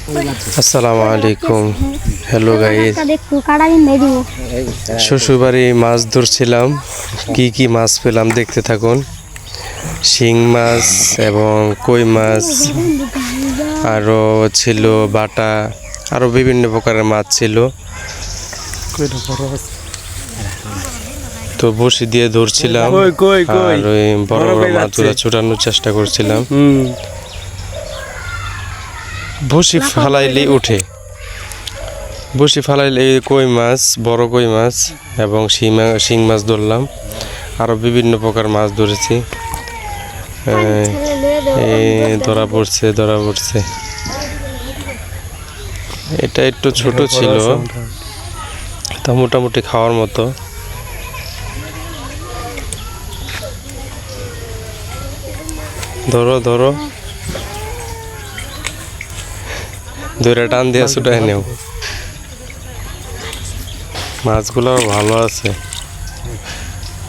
আসসালামু আলাইকুম। Hello guys, শ্বশুরবাড়ি মাছ ধরছিলাম। কি মাছ পেলাম দেখতে থাকুন। শিং মাছ এবং কই মাছ, আরও ছিল বাটা, আরও বিভিন্ন প্রকারের মাছ ছিল। তো বসি দিয়ে ধরছিলাম আর ওই বড় বড় মাছগুলো ছোটানোর চেষ্টা করছিলাম। বসি ফালাইলে উঠে, বসি ফালাইলে কই মাছ, বড় কই মাছ এবং শিং মাছ ধরলাম। আরও বিভিন্ন প্রকার মাছ ধরেছি। ধরা পড়ছে। এটা একটু ছোট ছিল, তা মোটামুটি খাওয়ার মতো। ধরো ধরে টান দিয়ে ছুটাই নেও। মাছগুলো ভালো আছে।